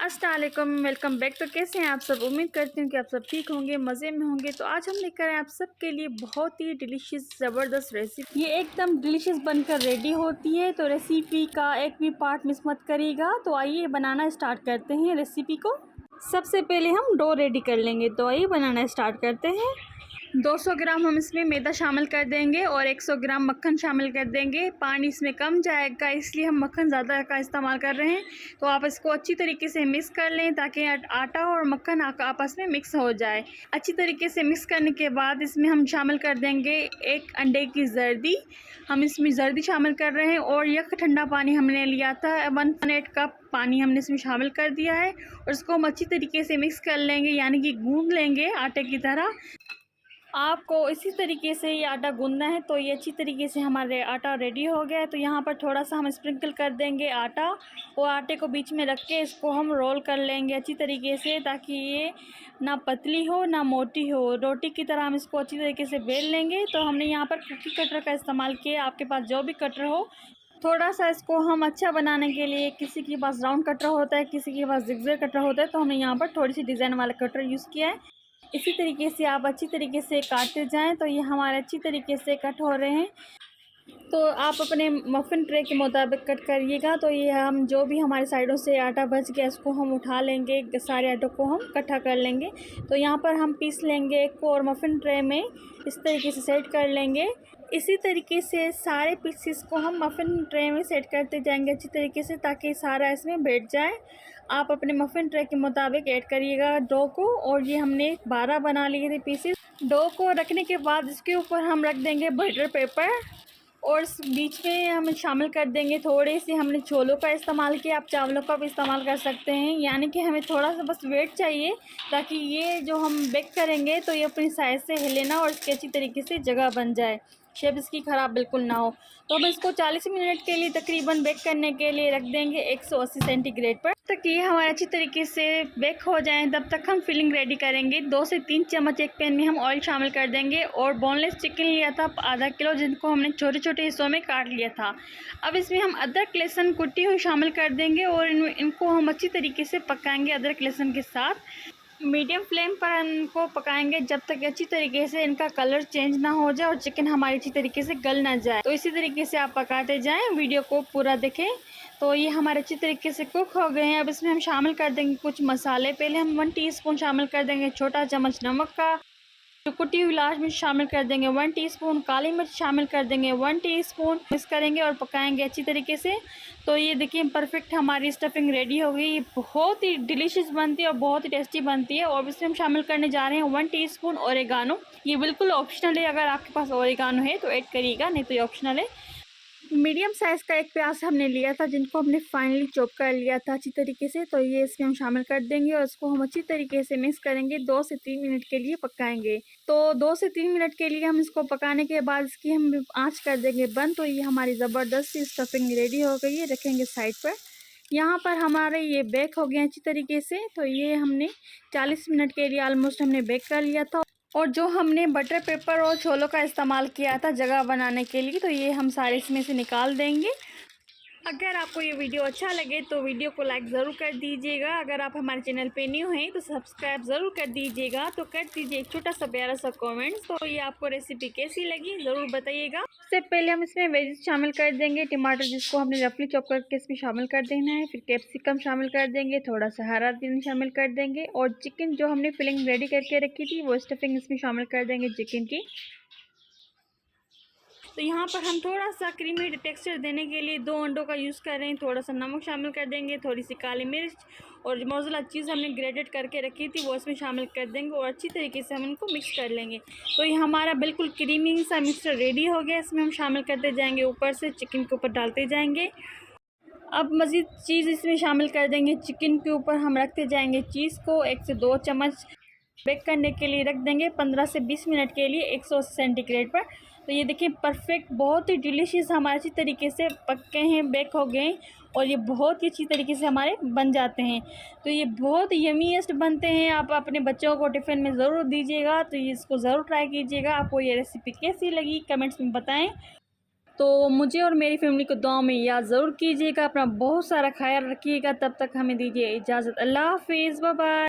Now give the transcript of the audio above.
अस्सलाम वालेकुम, welcome back. तो कैसे हैं आप सब? उम्मीद करती हूँ कि आप सब ठीक होंगे, मज़े में होंगे। तो आज हम लेकर आए आप सब के लिए बहुत ही डिलीशियस ज़बरदस्त रेसिपी। ये एकदम डिलीशियस बनकर रेडी होती है, तो रेसिपी का एक भी पार्ट मिस मत करिएगा। तो आइए बनाना स्टार्ट करते हैं रेसिपी को। सबसे पहले हम डो रेडी कर लेंगे, तो आइए बनाना स्टार्ट करते हैं। 200 ग्राम हम इसमें मैदा शामिल कर देंगे और 100 ग्राम मक्खन शामिल कर देंगे। पानी इसमें कम जाएगा, इसलिए हम मक्खन ज़्यादा का इस्तेमाल कर रहे हैं। तो आप इसको अच्छी तरीके से मिक्स कर लें ताकि आटा और मक्खन आपस में मिक्स हो जाए। अच्छी तरीके से मिक्स करने के बाद इसमें हम शामिल कर देंगे 1 अंडे की जर्दी। हम इसमें जर्दी शामिल कर रहे हैं और यह ठंडा पानी हमने लिया था 1 कप पानी हमने इसमें शामिल कर दिया है और इसको हम अच्छी तरीके से मिक्स कर लेंगे, यानी कि गूंद लेंगे आटे की तरह। आपको इसी तरीके से ये आटा गूंदना है। तो ये अच्छी तरीके से हमारे आटा रेडी हो गया है। तो यहाँ पर थोड़ा सा हम स्प्रिंकल कर देंगे आटा और आटे को बीच में रख के इसको हम रोल कर लेंगे अच्छी तरीके से, ताकि ये ना पतली हो ना मोटी हो। रोटी की तरह हम इसको अच्छी तरीके से बेल लेंगे। तो हमने यहाँ पर कुकी कटर का इस्तेमाल किया, आपके पास जो भी कटर हो। थोड़ा सा इसको हम अच्छा बनाने के लिए, किसी के पास राउंड कटर होता है, किसी के पास जिगजैग कटर होता है, तो हमने यहाँ पर थोड़ी सी डिज़ाइन वाला कटर यूज़ किया है। इसी तरीके से आप अच्छी तरीके से काटते जाएं। तो ये हमारे अच्छी तरीके से कट हो रहे हैं। तो आप अपने मफ़िन ट्रे के मुताबिक कट करिएगा। तो ये हम जो भी हमारे साइडों से आटा बच गया इसको हम उठा लेंगे, सारे आटों को हम इकट्ठा कर लेंगे। तो यहाँ पर हम पीस लेंगे एक को और मफ़िन ट्रे में इस तरीके से सेट कर लेंगे। इसी तरीके से सारे पीसेस को हम मफ़िन ट्रे में सेट करते जाएंगे अच्छी तरीके से, ताकि सारा इसमें बैठ जाए। आप अपने मफ़िन ट्रे के मुताबिक ऐड करिएगा डो को। और ये हमने 12 बना लिए थे पीसेस। डो को रखने के बाद इसके ऊपर हम रख देंगे बटर पेपर और इस बीच में हम शामिल कर देंगे थोड़े से हमने छोलों का इस्तेमाल किया, आप चावलों का भी इस्तेमाल कर सकते हैं। यानी कि हमें थोड़ा सा बस वेट चाहिए, ताकि ये जो हम बेक करेंगे तो ये अपनी साइड से हिले ना और इसकी अच्छी तरीके से जगह बन जाए, शेप इसकी ख़राब बिल्कुल ना हो। तो हम इसको 40 मिनट के लिए तकरीबन बेक करने के लिए रख देंगे 180 सेंटीग्रेड पर। तक ये हमारे अच्छी तरीके से बेक हो जाएं, तब तक हम फिलिंग रेडी करेंगे। 2 से 3 चम्मच एक पैन में हम ऑयल शामिल कर देंगे और बोनलेस चिकन लिया था आधा किलो, जिनको हमने छोटे छोटे हिस्सों में काट लिया था। अब इसमें हम अदरक लहसुन कुटी हुई शामिल कर देंगे और इनको हम अच्छी तरीके से पकाएंगे अदरक लहसुन के साथ। मीडियम फ्लेम पर इनको पकाएंगे जब तक अच्छी तरीके से इनका कलर चेंज ना हो जाए और चिकन हमारी अच्छी तरीके से गल ना जाए। तो इसी तरीके से आप पकाते जाएं, वीडियो को पूरा देखें। तो ये हमारे अच्छी तरीके से कुक हो गए हैं। अब इसमें हम शामिल कर देंगे कुछ मसाले। पहले हम 1 टीस्पून शामिल कर देंगे छोटा चम्मच नमक का, कुटी हुई लाल मिर्च शामिल कर देंगे 1 टीस्पून, काली मिर्च शामिल कर देंगे 1 टीस्पून। मिक्स करेंगे और पकाएंगे अच्छी तरीके से। तो ये देखिए परफेक्ट हमारी स्टफिंग रेडी हो गई। ये बहुत ही डिलीशियस बनती है और बहुत ही टेस्टी बनती है। और इसमें हम शामिल करने जा रहे हैं 1 टीस्पून ओरिगानो। ये बिल्कुल ऑप्शनल है, अगर आपके पास ओरिगानो है तो ऐड करिएगा, नहीं तो ये ऑप्शनल है। मीडियम साइज़ का एक प्याज हमने लिया था, जिनको हमने फाइनली चॉप कर लिया था अच्छी तरीके से। तो ये इसमें हम शामिल कर देंगे और इसको हम अच्छी तरीके से मिक्स करेंगे। 2 से 3 मिनट के लिए पकाएंगे। तो 2 से 3 मिनट के लिए हम इसको पकाने के बाद इसकी हम आंच कर देंगे बंद। तो ये हमारी ज़बरदस्त सी स्टफिंग रेडी हो गई है, रखेंगे साइड पर। यहाँ पर हमारे ये बेक हो गए अच्छी तरीके से। तो ये हमने 40 मिनट के लिए ऑलमोस्ट हमने बेक कर लिया था। और जो हमने बटर पेपर और छोलों का इस्तेमाल किया था जगह बनाने के लिए, तो ये हम सारे इसमें से निकाल देंगे। अगर आपको ये वीडियो अच्छा लगे तो वीडियो को लाइक ज़रूर कर दीजिएगा। अगर आप हमारे चैनल पे न्यू हैं तो सब्सक्राइब ज़रूर कर दीजिएगा। तो कर दीजिए एक छोटा सा प्यारा सा कमेंट्स। तो ये आपको रेसिपी कैसी लगी ज़रूर बताइएगा। सबसे पहले हम इसमें वेजिस शामिल कर देंगे। टमाटर जिसको हमने रफली चॉप करके इसमें शामिल कर देना है। फिर कैप्सिकम शामिल कर देंगे, थोड़ा सा हरा धनिया शामिल कर देंगे और चिकन जो हमने फिलिंग रेडी करके रखी थी वो स्टफिंग इसमें शामिल कर देंगे चिकन की। तो यहाँ पर हम थोड़ा सा क्रीमी टेक्सचर देने के लिए 2 अंडों का यूज़ कर रहे हैं। थोड़ा सा नमक शामिल कर देंगे, थोड़ी सी काली मिर्च और मोज़रेला चीज़ हमने ग्रेटेड करके रखी थी वो इसमें शामिल कर देंगे और अच्छी तरीके से हम इनको मिक्स कर लेंगे। तो ये हमारा बिल्कुल क्रीमी सा मिक्सचर रेडी हो गया। इसमें हम शामिल करते जाएंगे, ऊपर से चिकन के ऊपर डालते जाएंगे। अब मज़ीद चीज़ इसमें शामिल कर देंगे। चिकन के ऊपर हम रखते जाएंगे चीज़ को 1 से 2 चम्मच। बेक करने के लिए रख देंगे 15 से 20 मिनट के लिए 180 सेंटीग्रेड पर। तो ये देखिए परफेक्ट बहुत ही डिलीशियस हमारे अच्छी तरीके से पक्के हैं, बेक हो गए और ये बहुत ही अच्छी तरीके से हमारे बन जाते हैं। तो ये बहुत यमीएस्ट बनते हैं। आप अपने बच्चों को टिफ़िन में ज़रूर दीजिएगा। तो ये इसको ज़रूर ट्राई कीजिएगा। आपको ये रेसिपी कैसी लगी कमेंट्स में बताएं। तो मुझे और मेरी फैमिली को दुआ में याद ज़रूर कीजिएगा। अपना बहुत सारा ख्याल रखिएगा। तब तक हमें दीजिए इजाज़त। अल्लाह हाफ़िज़, बाय बाय।